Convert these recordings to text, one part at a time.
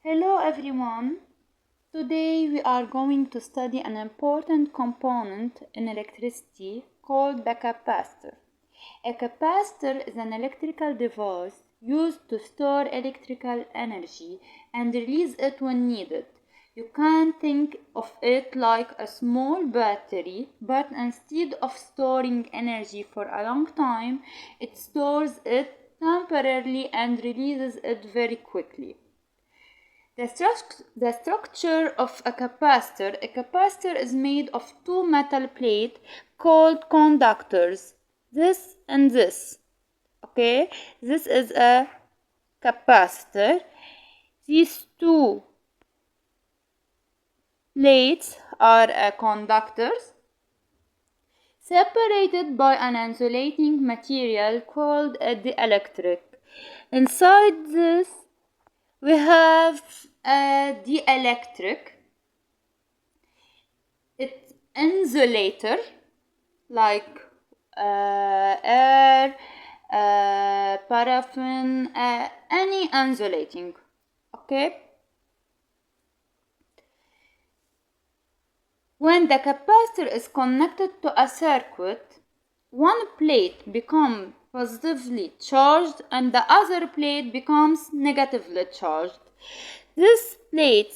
Hello everyone. Today we are going to study an important component in electricity called the capacitor. A capacitor is an electrical device used to store electrical energy and release it when needed. You can think of it like a small battery, but instead of storing energy for a long time, it stores it temporarily and releases it very quickly. The structure of a capacitor is made of two metal plates called conductors, this and this. Okay, this is a capacitor. These two plates are conductors separated by an insulating material called a dielectric. Inside this we have a dielectric. It's insulator like air, paraffin, any insulating. Okay. When the capacitor is connected to a circuit, one plate becomes positively charged and the other plate becomes negatively charged. This plate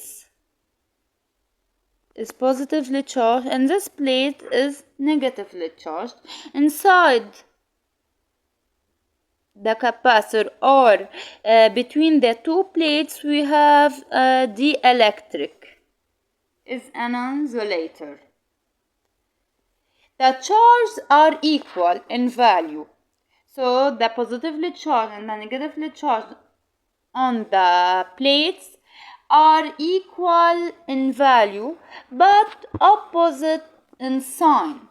is positively charged and this plate is negatively charged. Inside the capacitor or between the two plates we have a dielectric, is an insulator. The charges are equal in value. So the positively charged and the negatively charged on the plates are equal in value but opposite in sign.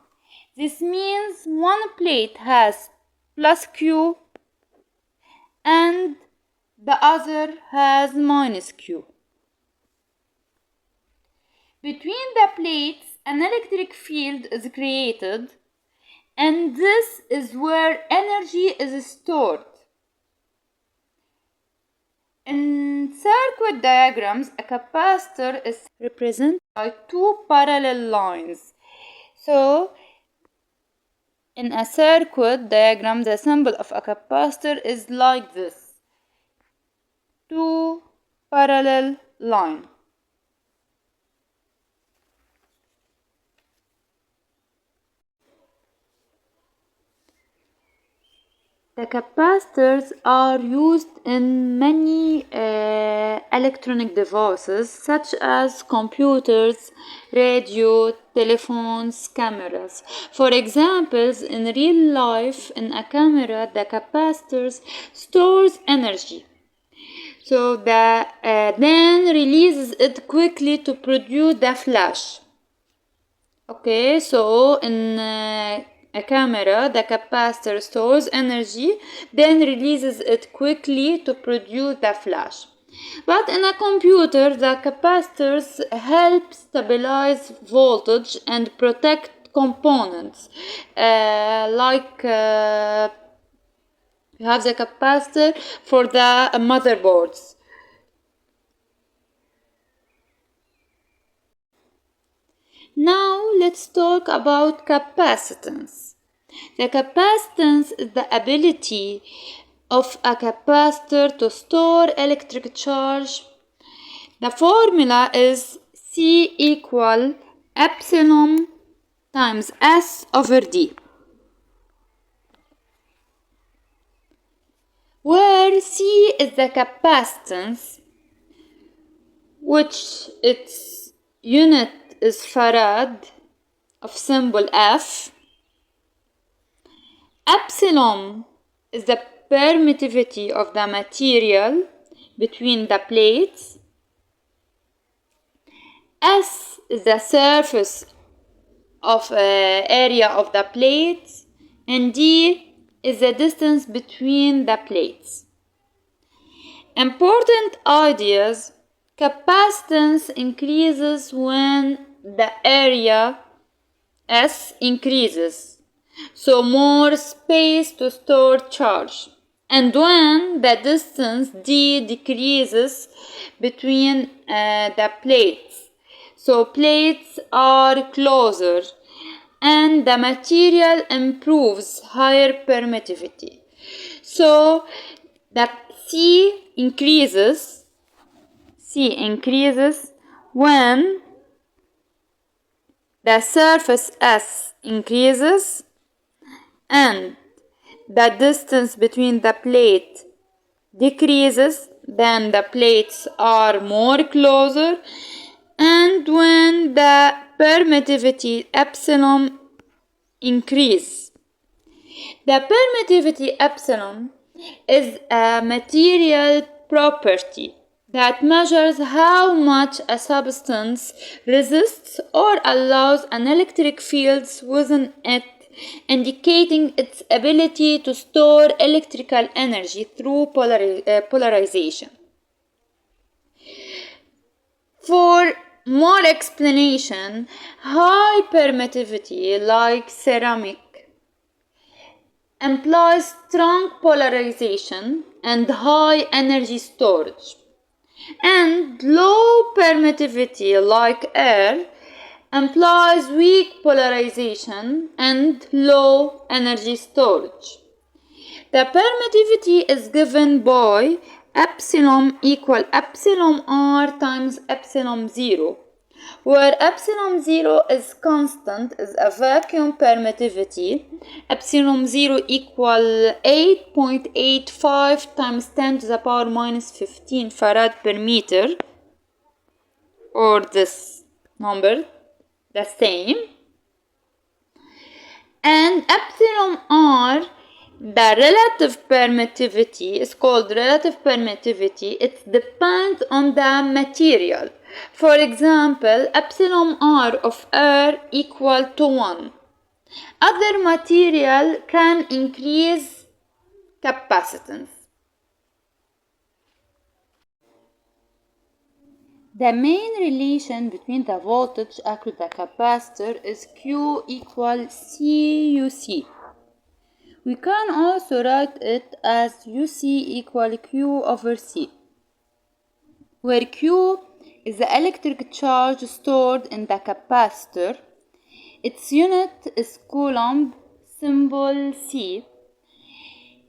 This means one plate has plus Q and the other has minus Q. Between the plates, an electric field is created, and this is where energy is stored. In circuit diagrams, a capacitor is represented by two parallel lines. So, in a circuit diagram, the symbol of a capacitor is like this: two parallel lines. The capacitors are used in many electronic devices such as computers, radio, telephones, cameras. For example, in real life, in a camera, the capacitors stores energy. So then releases it quickly to produce the flash. Okay, so in a camera, the capacitor stores energy, then releases it quickly to produce the flash. But in a computer, the capacitors help stabilize voltage and protect components. You have the capacitor for the motherboards. Now let's talk about capacitance. The capacitance is the ability of a capacitor to store electric charge. The formula is C equal epsilon times S over D, where C is the capacitance, which its unit is farad of symbol F. Epsilon is the permittivity of the material between the plates. S is the surface of area of the plates, and D is the distance between the plates. Important ideas: capacitance increases when the area S increases, so more space to store charge, And when the distance d decreases between the plates, so plates are closer and the material improves higher permittivity. So the C increases when the surface S increases and the distance between the plate decreases, then the plates are more closer, and when the permittivity epsilon increase. The permittivity epsilon is a material property that measures how much a substance resists or allows an electric field within it, indicating its ability to store electrical energy through polarization. For more explanation, high permittivity, like ceramic, implies strong polarization and high energy storage, and low permittivity, like air, implies weak polarization and low energy storage. The permittivity is given by epsilon equal epsilon r times epsilon 0, where epsilon 0 is constant, is a vacuum permittivity. Epsilon 0 equal 8.85 times 10 to the power minus 15 farad per meter, or this number, the same. And epsilon r, the relative permittivity, is called relative permittivity. It depends on the material. For example, epsilon r of air equal to 1. Other material can increase capacitance. The main relation between the voltage across the capacitor is Q equal CUC. We can also write it as UC equal Q over C, where Q is the electric charge stored in the capacitor. Its unit is coulomb, symbol C,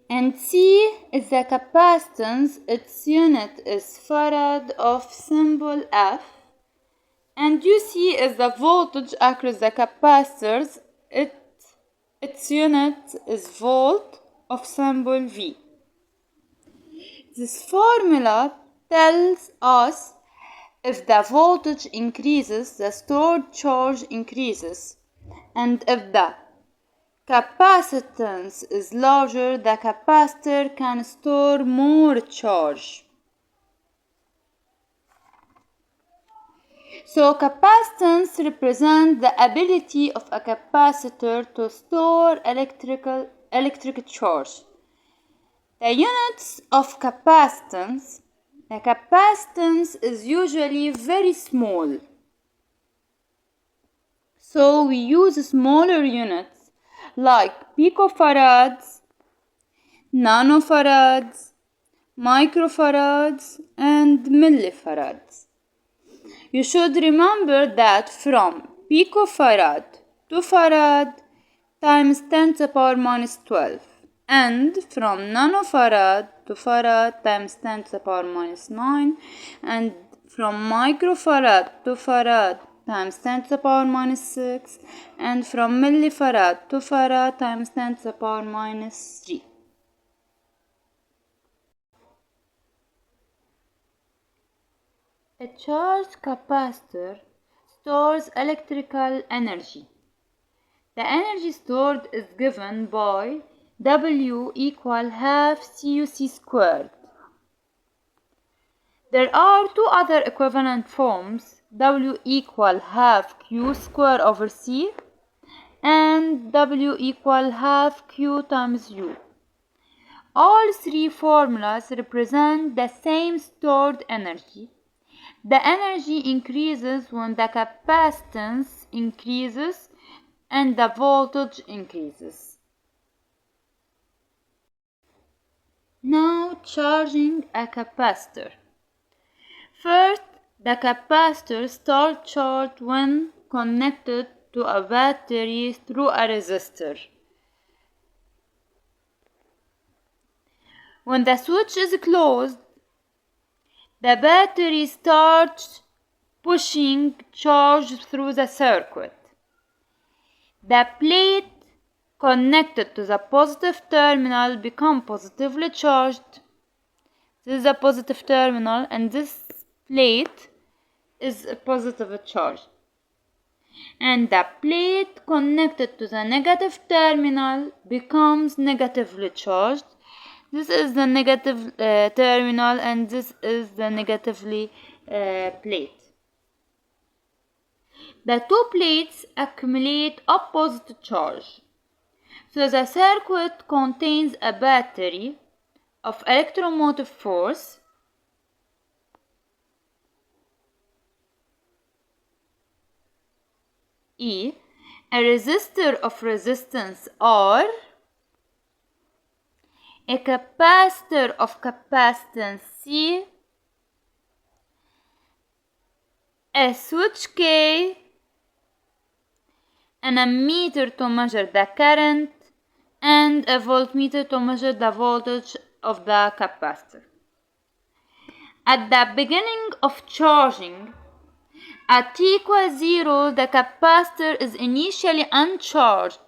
and C is the capacitance. Its unit is farad of symbol F, and UC is the voltage across the capacitors. Its unit is volt of symbol V. This formula tells us if the voltage increases, the stored charge increases, and if the capacitance is larger, the capacitor can store more charge. So capacitance represents the ability of a capacitor to store electric charge. The units of capacitance, the capacitance is usually very small. So we use smaller units like picofarads, nanofarads, microfarads, and millifarads. You should remember that from picofarad to farad times 10 to the power minus 12, and from nanofarad to farad times 10 to the power minus 9, and from microfarad to farad times 10 to the power minus 6, and from millifarad to farad times 10 to the power minus 3. A charged capacitor stores electrical energy. The energy stored is given by W equal half CUC squared. There are two other equivalent forms, W equal half Q squared over C and W equal half Q times U. All three formulas represent the same stored energy. The energy increases when the capacitance increases and the voltage increases. Now charging a capacitor. First, the capacitor starts charged when connected to a battery through a resistor. When the switch is closed, the battery starts pushing charge through the circuit. The plate connected to the positive terminal becomes positively charged. This is the positive terminal and this plate is a positive charge. And the plate connected to the negative terminal becomes negatively charged. This is the negative terminal and this is the negatively plate. The two plates accumulate opposite charge. So the circuit contains a battery of electromotive force E, a resistor of resistance R, a capacitor of capacitance C, a switch K, an ammeter to measure the current, and a voltmeter to measure the voltage of the capacitor. At the beginning of charging, at t equals 0, the capacitor is initially uncharged,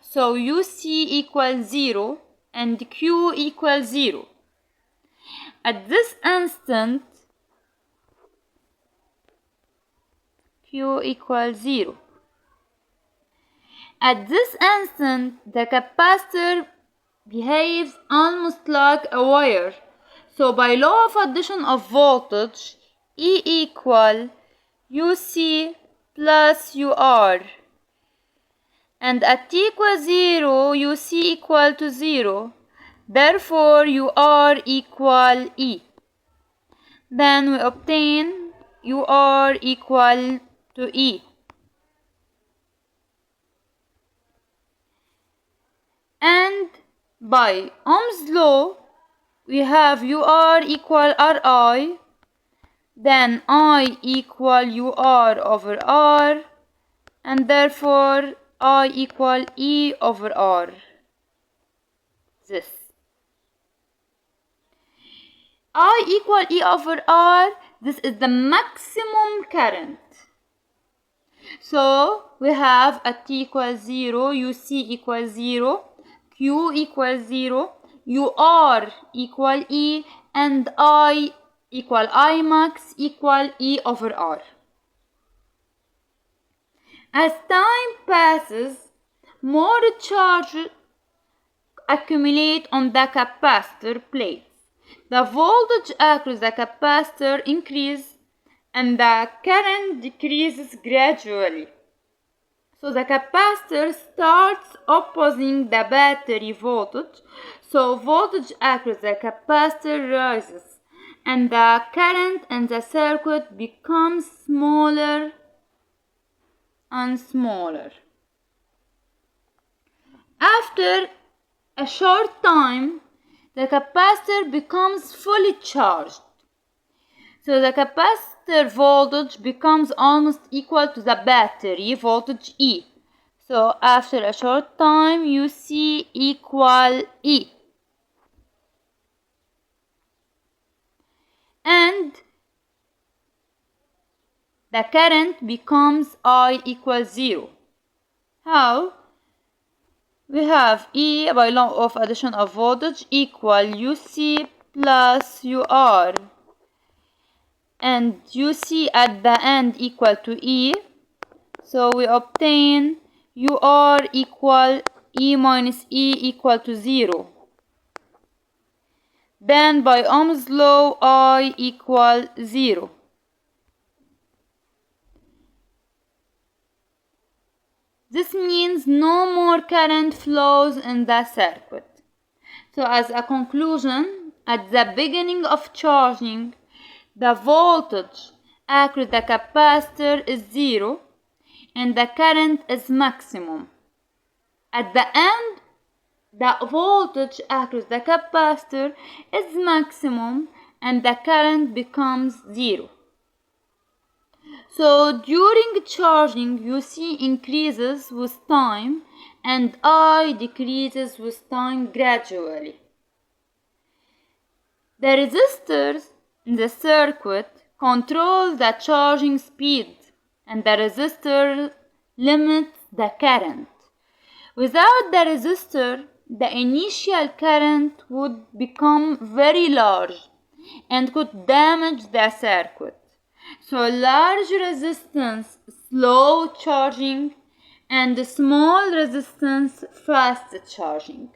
so UC equals 0 and Q equals 0. At this instant, Q equals 0. At this instant, the capacitor behaves almost like a wire. So by law of addition of voltage, E equal UC plus UR. And at t equals 0, UC equal to 0. Therefore, UR equal E. Then we obtain UR equal to E. And by Ohm's law, we have UR equal RI, then I equal UR over R, and therefore I equal E over R. This. I equal E over R, this is the maximum current. So we have at t equals 0, UC equals 0, Q equals 0, UR equal E, and I equal I max equal E over R. As time passes, more charge accumulate on the capacitor plates. The voltage across the capacitor increases and the current decreases gradually. So the capacitor starts opposing the battery voltage, so voltage across the capacitor rises and the current in the circuit becomes smaller and smaller. After a short time, the capacitor becomes fully charged. So the capacitor voltage becomes almost equal to the battery voltage E. So after a short time, UC equal E. And the current becomes I equals 0. How? We have E by law of addition of voltage equal UC plus UR. And UC at the end equal to E. So we obtain UR equal E minus E equal to 0. Then by Ohm's law, I equal 0. This means no more current flows in the circuit. So as a conclusion, at the beginning of charging, the voltage across the capacitor is 0 and the current is maximum. At the end, the voltage across the capacitor is maximum and the current becomes zero. So during charging, you see increases with time and I decreases with time gradually. The resistors in the circuit control the charging speed and the resistor limits the current. Without the resistor, the initial current would become very large and could damage the circuit. So large resistance, slow charging, and small resistance, fast charging.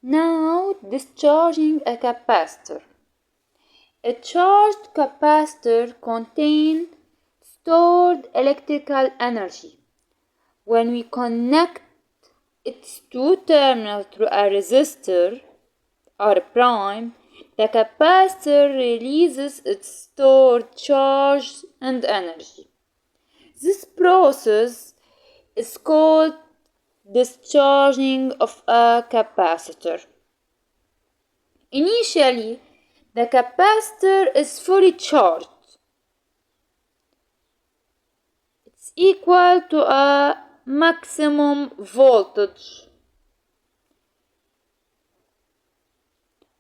Now discharging a capacitor. A charged capacitor contains stored electrical energy. When we connect its two terminals through a resistor R prime, the capacitor releases its stored charge and energy. This process is called discharging of a capacitor. Initially, the capacitor is fully charged. It's equal to a maximum voltage.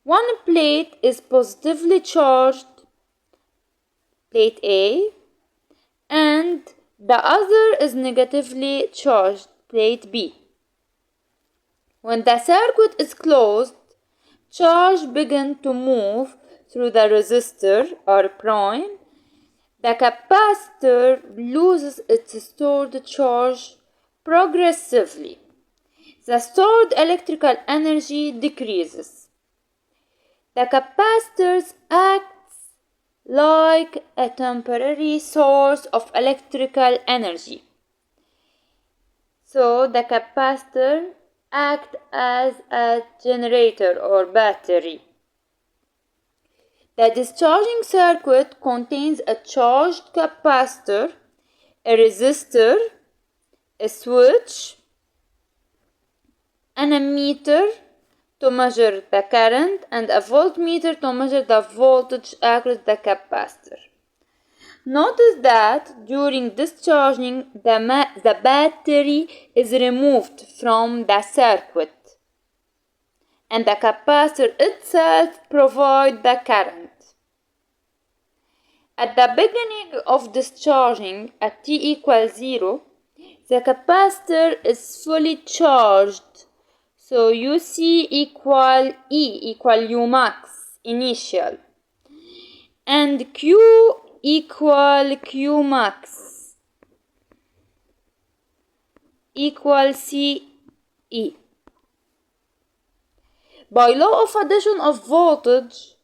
One plate is positively charged, plate A, and the other is negatively charged, plate B. When the circuit is closed, charge begins to move through the resistor R prime. The capacitor loses its stored charge progressively. The stored electrical energy decreases. The capacitor acts like a temporary source of electrical energy. So the capacitor acts as a generator or battery. The discharging circuit contains a charged capacitor, a resistor, a switch, an ammeter to measure the current, and a voltmeter to measure the voltage across the capacitor. Notice that during discharging, the battery is removed from the circuit, and the capacitor itself provides the current. At the beginning of discharging, at t equals 0, the capacitor is fully charged. So UC equal E equal U max initial, and Q equal Q max equal CE. By law of addition of voltage,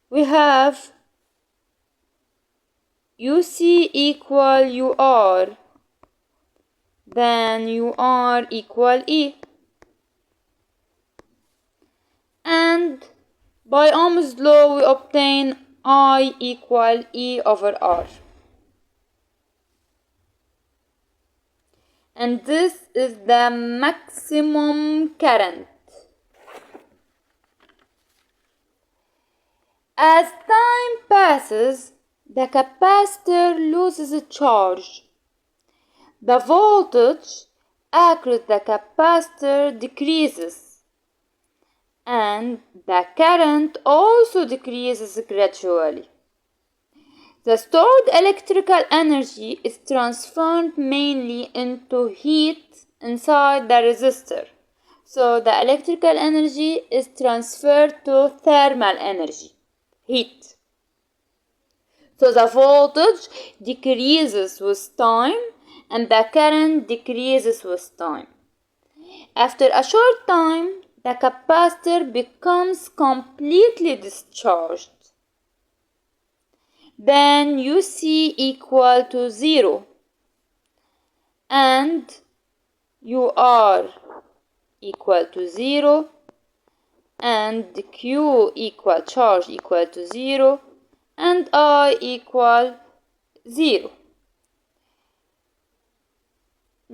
we have UC equal UR, then UR equal E. And by Ohm's law we obtain I equal E over R. And this is the maximum current. As time passes, the capacitor loses its charge. The voltage across the capacitor decreases, and the current also decreases gradually. The stored electrical energy is transformed mainly into heat inside the resistor. So the electrical energy is transferred to thermal energy, heat. So the voltage decreases with time and the current decreases with time. After a short time, the capacitor becomes completely discharged. Then UC equal to 0 and UR equal to 0 and Q equal charge equal to 0 and I equal 0.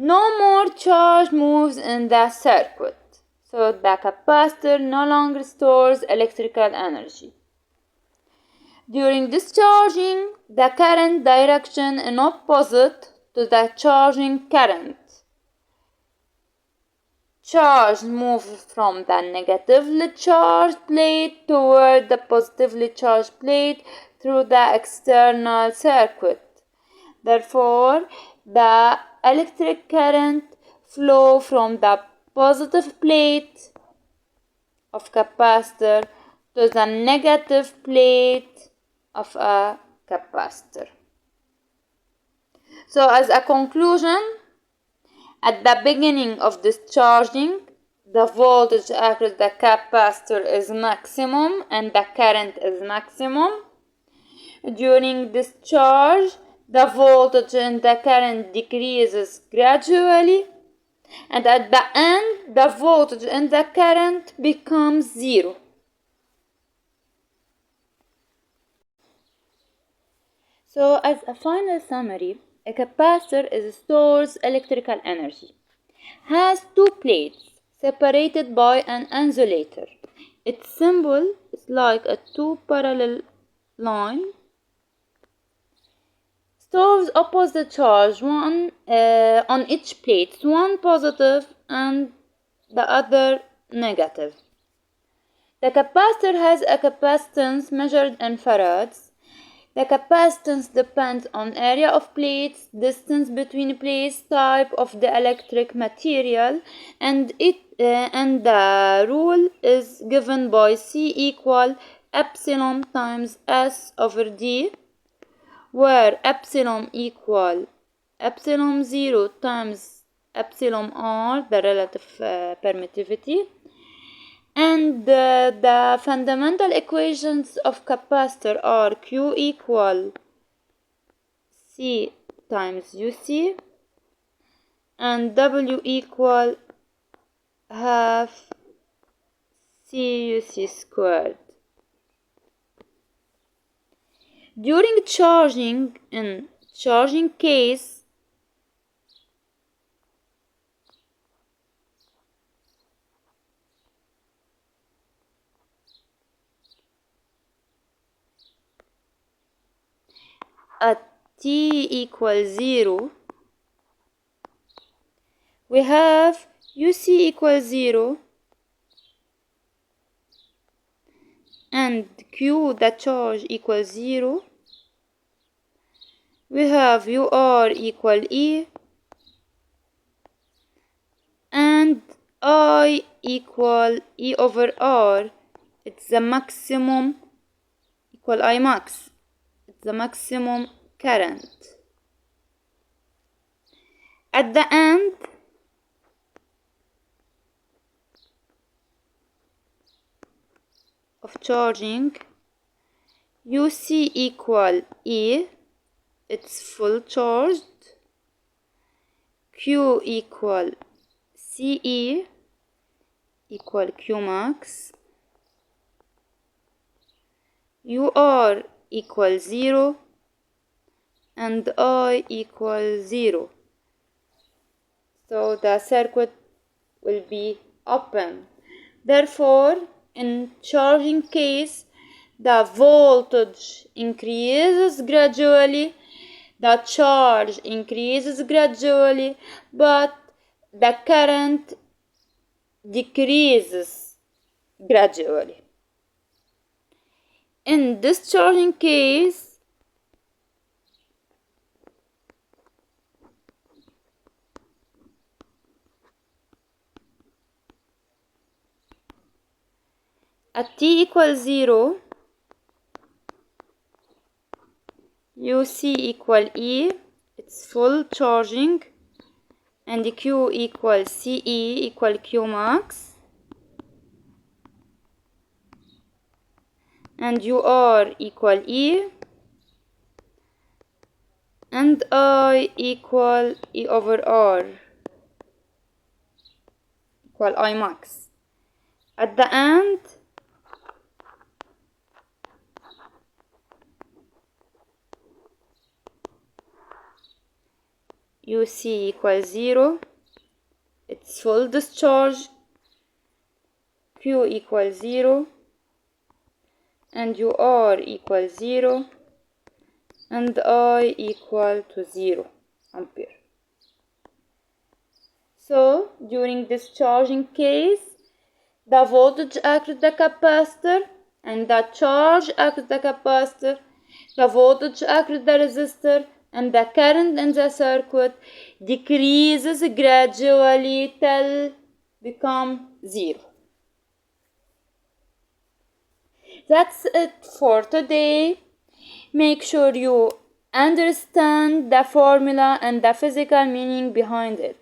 no more charge moves in the circuit. So the capacitor no longer stores electrical energy. During discharging, the current direction is opposite to the charging current. Charge moves from the negatively charged plate toward the positively charged plate through the external circuit. Therefore, the electric current flow from the positive plate of capacitor to the negative plate of a capacitor. So as a conclusion, at the beginning of discharging, the voltage across the capacitor is maximum and the current is maximum. During discharge, the voltage and the current decreases gradually, and at the end, the voltage and the current becomes zero. So as a final summary, a capacitor stores electrical energy, has two plates separated by an insulator. Its symbol is like a two parallel line. Stores opposite charge, one on each plate, one positive and the other negative. The capacitor has a capacitance measured in farads. The capacitance depends on area of plates, distance between plates, type of the electric material, and the rule is given by C equal epsilon times S over D, where epsilon equal epsilon 0 times epsilon R, the relative permittivity. And the fundamental equations of capacitor are Q equal C times UC and W equal half CUC squared. During charging, in charging case, at t equals 0, we have UC equals 0 and Q, the charge, equals 0. We have UR equal E and I equal E over R. It's the maximum equal I max. It's the maximum current. At the end, of charging, UC equal E, it's full charged. Q equal CE equal Q max. UR equal 0 and I equal 0. So the circuit will be open. Therefore, in charging case, the voltage increases gradually, the charge increases gradually, but the current decreases gradually. In discharging case, at t equals 0, UC equal E, it's full charging, and Q equal CE equal Q max, and UR equal E, and I equal E over R equal I max. At the end, UC equals 0, it's full discharge, Q equals 0, and UR equals 0, and I equal to 0 ampere. So, during discharging case, the voltage across the capacitor and the charge across the capacitor, the voltage across the resistor, and the current in the circuit decreases gradually till become 0. That's it for today. Make sure you understand the formula and the physical meaning behind it.